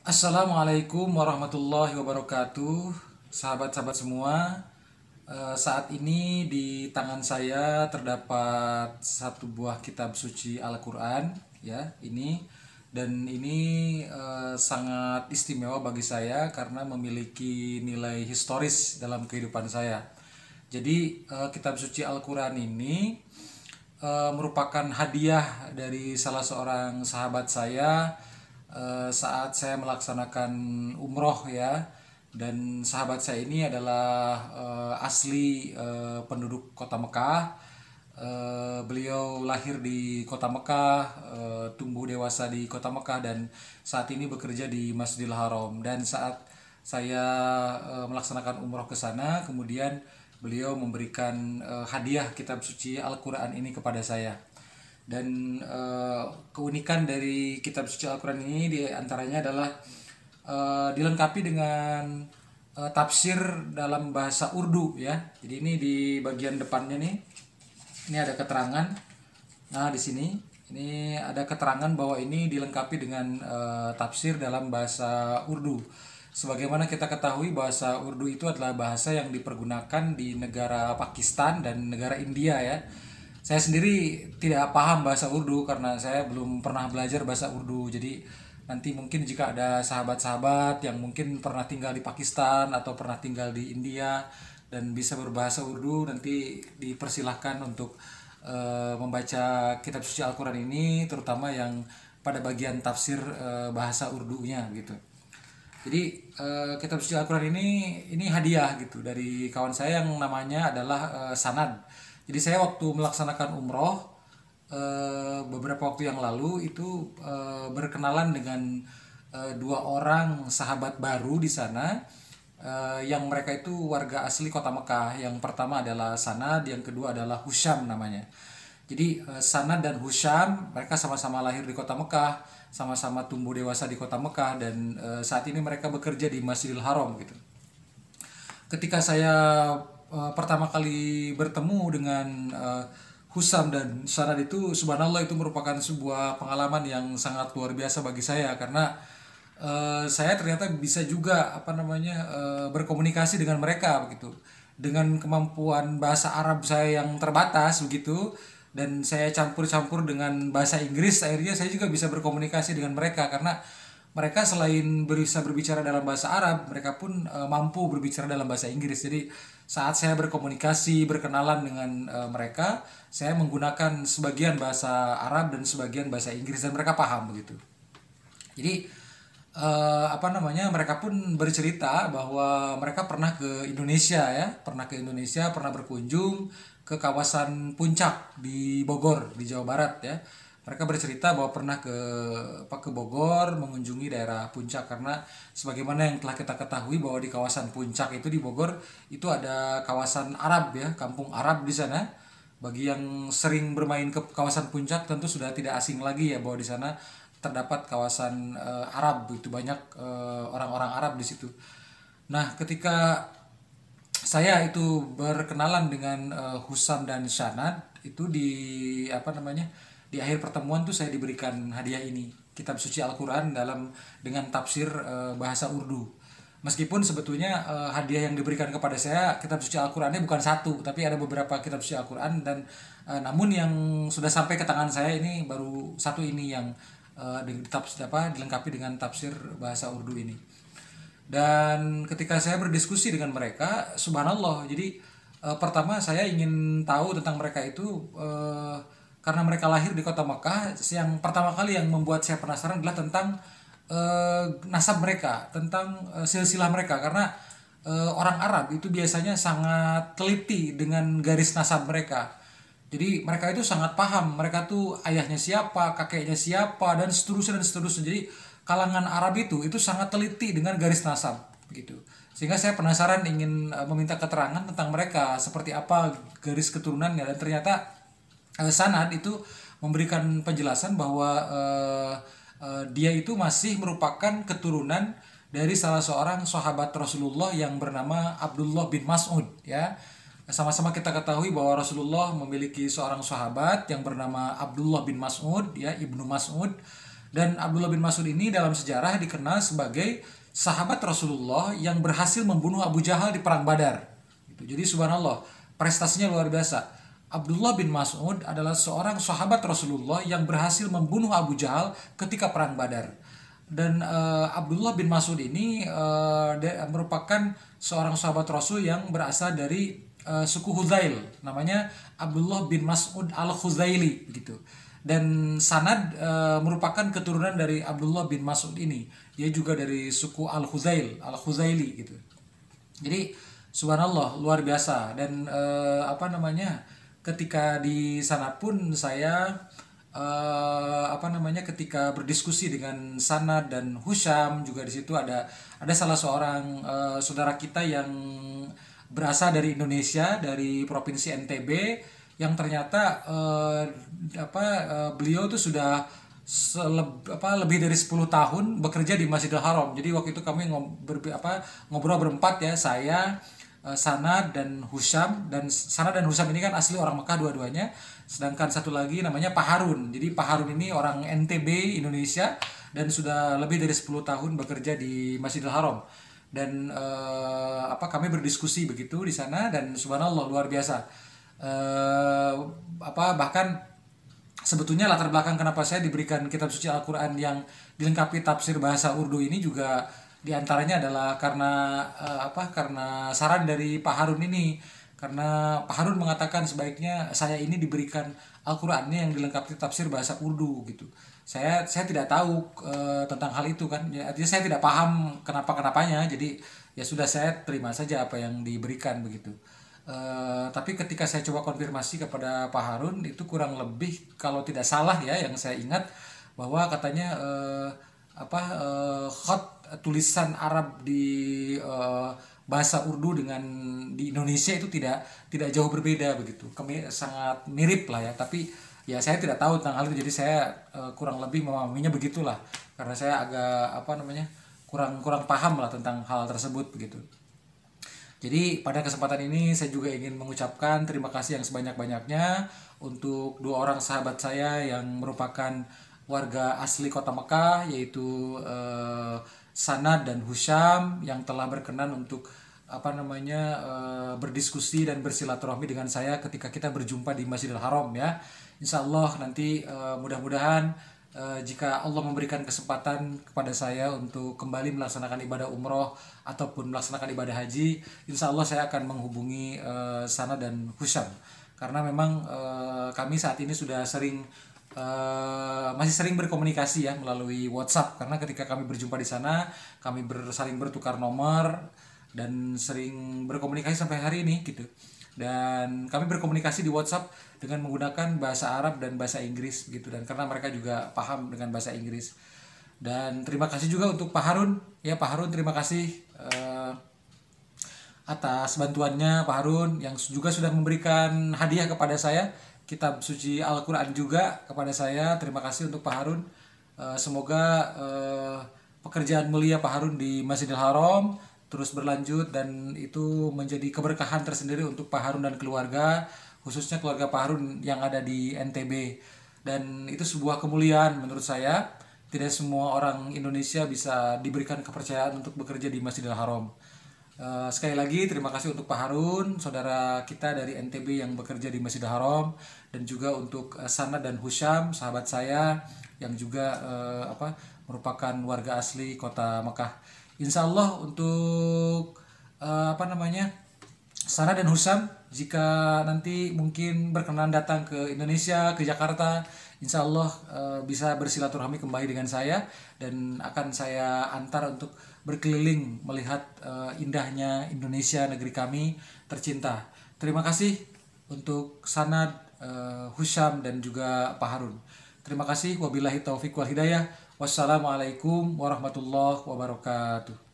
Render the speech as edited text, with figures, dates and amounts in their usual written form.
Assalamualaikum warahmatullahi wabarakatuh, sahabat-sahabat semua. Saat ini di tangan saya terdapat satu buah kitab suci Al-Quran, ya ini, dan ini sangat istimewa bagi saya karena memiliki nilai historis dalam kehidupan saya. Jadi kitab suci Al-Quran ini merupakan hadiah dari salah seorang sahabat saya saat saya melaksanakan umroh, ya. Dan sahabat saya ini adalah asli penduduk kota Mekah. Beliau lahir di kota Mekah, tumbuh dewasa di kota Mekah, dan saat ini bekerja di Masjidil Haram. Dan saat saya melaksanakan umroh ke sana, kemudian beliau memberikan hadiah kitab suci Al-Quran ini kepada saya. Dan keunikan dari kitab suci Al-Quran ini diantaranya adalah dilengkapi dengan tafsir dalam bahasa Urdu, ya. Jadi ini di bagian depannya nih, ini ada keterangan. Nah, di sini ini ada keterangan bahwa ini dilengkapi dengan tafsir dalam bahasa Urdu. Sebagaimana kita ketahui, bahasa Urdu itu adalah bahasa yang dipergunakan di negara Pakistan dan negara India, ya. Saya sendiri tidak paham bahasa Urdu karena saya belum pernah belajar bahasa Urdu. Jadi nanti mungkin jika ada sahabat-sahabat yang mungkin pernah tinggal di Pakistan atau pernah tinggal di India dan bisa berbahasa Urdu, nanti dipersilahkan untuk membaca kitab suci Al-Quran ini, terutama yang pada bagian tafsir bahasa Urdunya gitu. Jadi kitab suci Al-Quran ini hadiah gitu dari kawan saya yang namanya adalah Sanad. Jadi saya waktu melaksanakan umroh beberapa waktu yang lalu itu berkenalan dengan dua orang sahabat baru di sana, yang mereka itu warga asli kota Mekah. Yang pertama adalah Sanad, yang kedua adalah Husyam namanya. Jadi Sanad dan Husyam mereka sama-sama lahir di kota Mekah, sama-sama tumbuh dewasa di kota Mekah, dan saat ini mereka bekerja di Masjidil Haram gitu. Ketika saya pertama kali bertemu dengan Husam dan Sanad itu, subhanallah, itu merupakan sebuah pengalaman yang sangat luar biasa bagi saya karena saya ternyata bisa juga berkomunikasi dengan mereka begitu, dengan kemampuan bahasa Arab saya yang terbatas begitu, dan saya campur-campur dengan bahasa Inggris, akhirnya saya juga bisa berkomunikasi dengan mereka karena mereka selain bisa berbicara dalam bahasa Arab, mereka pun mampu berbicara dalam bahasa Inggris. Jadi saat saya berkomunikasi, berkenalan dengan mereka, saya menggunakan sebagian bahasa Arab dan sebagian bahasa Inggris, dan mereka paham begitu. Jadi mereka pun bercerita bahwa mereka pernah ke Indonesia, ya, pernah berkunjung ke kawasan Puncak di Bogor di Jawa Barat, ya. Mereka bercerita bahwa pernah ke Bogor, mengunjungi daerah Puncak, karena sebagaimana yang telah kita ketahui bahwa di kawasan Puncak itu di Bogor itu ada kawasan Arab, ya, kampung Arab di sana. Bagi yang sering bermain ke kawasan Puncak tentu sudah tidak asing lagi, ya, bahwa di sana terdapat kawasan Arab, itu banyak orang-orang Arab di situ. Nah, ketika saya itu berkenalan dengan Husam dan Syanad itu di akhir pertemuan tuh saya diberikan hadiah ini, kitab suci Al-Quran dengan tafsir bahasa Urdu. Meskipun sebetulnya hadiah yang diberikan kepada saya kitab suci Al-Qurannya bukan satu, tapi ada beberapa kitab suci Al-Quran, dan namun yang sudah sampai ke tangan saya ini baru satu ini yang dilengkapi dengan tafsir bahasa Urdu ini. Dan ketika saya berdiskusi dengan mereka, subhanallah, jadi pertama saya ingin tahu tentang mereka itu, karena mereka lahir di kota Mekah. Yang pertama kali yang membuat saya penasaran adalah tentang nasab mereka, tentang silsilah mereka, karena orang Arab itu biasanya sangat teliti dengan garis nasab mereka. Jadi mereka itu sangat paham, mereka tuh ayahnya siapa, kakeknya siapa, dan seterusnya dan seterusnya. Jadi kalangan Arab itu sangat teliti dengan garis nasab begitu. Sehingga saya penasaran, ingin meminta keterangan tentang mereka, seperti apa garis keturunannya, dan ternyata Sanad itu memberikan penjelasan bahwa dia itu masih merupakan keturunan dari salah seorang sahabat Rasulullah yang bernama Abdullah bin Mas'ud, ya. Sama-sama kita ketahui bahwa Rasulullah memiliki seorang sahabat yang bernama Abdullah bin Mas'ud, ya, Ibnu Mas'ud. Dan Abdullah bin Mas'ud ini dalam sejarah dikenal sebagai sahabat Rasulullah yang berhasil membunuh Abu Jahal di perang Badar. Gitu. Jadi subhanallah, prestasinya luar biasa. Abdullah bin Mas'ud adalah seorang sahabat Rasulullah yang berhasil membunuh Abu Jahal ketika perang Badar. Dan Abdullah bin Mas'ud ini merupakan seorang sahabat Rasul yang berasal dari suku Huzail, namanya Abdullah bin Mas'ud al-Khuzaili gitu. Dan Sanad merupakan keturunan dari Abdullah bin Mas'ud ini. Dia juga dari suku Al-Khuzaili gitu. Jadi subhanallah luar biasa. Dan ketika di sana pun saya ketika berdiskusi dengan Sanad dan Husyam, juga di situ ada salah seorang saudara kita yang berasal dari Indonesia, dari provinsi NTB, yang ternyata beliau tuh sudah lebih dari 10 tahun bekerja di Masjidil Haram. Jadi waktu itu kami ngobrol berempat ya, saya, Sanad dan Husyam. Dan Sanad dan Husyam ini kan asli orang Mekah dua-duanya. Sedangkan satu lagi namanya Pak Harun. Jadi Pak Harun ini orang NTB Indonesia dan sudah lebih dari 10 tahun bekerja di Masjidil Haram. Dan kami berdiskusi begitu di sana, dan subhanallah luar biasa. Bahkan sebetulnya latar belakang kenapa saya diberikan kitab suci Al-Quran yang dilengkapi tafsir bahasa Urdu ini juga diantaranya adalah karena saran dari Pak Harun ini. Karena Pak Harun mengatakan sebaiknya saya ini diberikan Al-Qurannya yang dilengkapi tafsir bahasa Urdu gitu. Saya tidak tahu tentang hal itu kan. Ya, artinya saya tidak paham kenapanya. Jadi ya sudah, saya terima saja apa yang diberikan begitu. Tapi ketika saya coba konfirmasi kepada Pak Harun, itu kurang lebih kalau tidak salah ya yang saya ingat, bahwa katanya khot tulisan Arab di bahasa Urdu dengan di Indonesia itu tidak jauh berbeda begitu. Kami sangat mirip lah ya, tapi ya saya tidak tahu tentang hal itu, jadi saya kurang lebih memahaminya begitulah, karena saya agak kurang paham lah tentang hal tersebut begitu. Jadi pada kesempatan ini saya juga ingin mengucapkan terima kasih yang sebanyak-banyaknya untuk dua orang sahabat saya yang merupakan warga asli kota Mekah, yaitu Sanad dan Husyam, yang telah berkenan untuk berdiskusi dan bersilaturahmi dengan saya ketika kita berjumpa di Masjidil Haram ya. Insya Allah nanti mudah-mudahan jika Allah memberikan kesempatan kepada saya untuk kembali melaksanakan ibadah umroh ataupun melaksanakan ibadah haji, insya Allah saya akan menghubungi Sana dan Husyam, karena memang kami saat ini sudah masih sering berkomunikasi ya melalui WhatsApp, karena ketika kami berjumpa di sana kami saling bertukar nomor dan sering berkomunikasi sampai hari ini gitu. Dan kami berkomunikasi di WhatsApp dengan menggunakan bahasa Arab dan bahasa Inggris gitu, dan karena mereka juga paham dengan bahasa Inggris. Dan terima kasih juga untuk Pak Harun ya. Pak Harun, terima kasih atas bantuannya Pak Harun, yang juga sudah memberikan hadiah kepada saya, kitab suci Al-Quran juga kepada saya. Terima kasih untuk Pak Harun. Semoga pekerjaan mulia Pak Harun di Masjidil Haram terus berlanjut, dan itu menjadi keberkahan tersendiri untuk Pak Harun dan keluarga, khususnya keluarga Pak Harun yang ada di NTB. Dan itu sebuah kemuliaan menurut saya. Tidak semua orang Indonesia bisa diberikan kepercayaan untuk bekerja di Masjidil Haram. Sekali lagi terima kasih untuk Pak Harun, saudara kita dari NTB yang bekerja di Masjidil Haram, dan juga untuk Sanad dan Husyam, sahabat saya yang juga merupakan warga asli kota Mekah. Insya Allah untuk Sana dan Husyam, jika nanti mungkin berkenan datang ke Indonesia, ke Jakarta, insya Allah bisa bersilaturahmi kembali dengan saya, dan akan saya antar untuk berkeliling melihat indahnya Indonesia, negeri kami tercinta. Terima kasih untuk Sanad, Husyam, dan juga Pak Harun. Terima kasih. Wabillahi taufiq wal hidayah. Wassalamualaikum warahmatullahi wabarakatuh.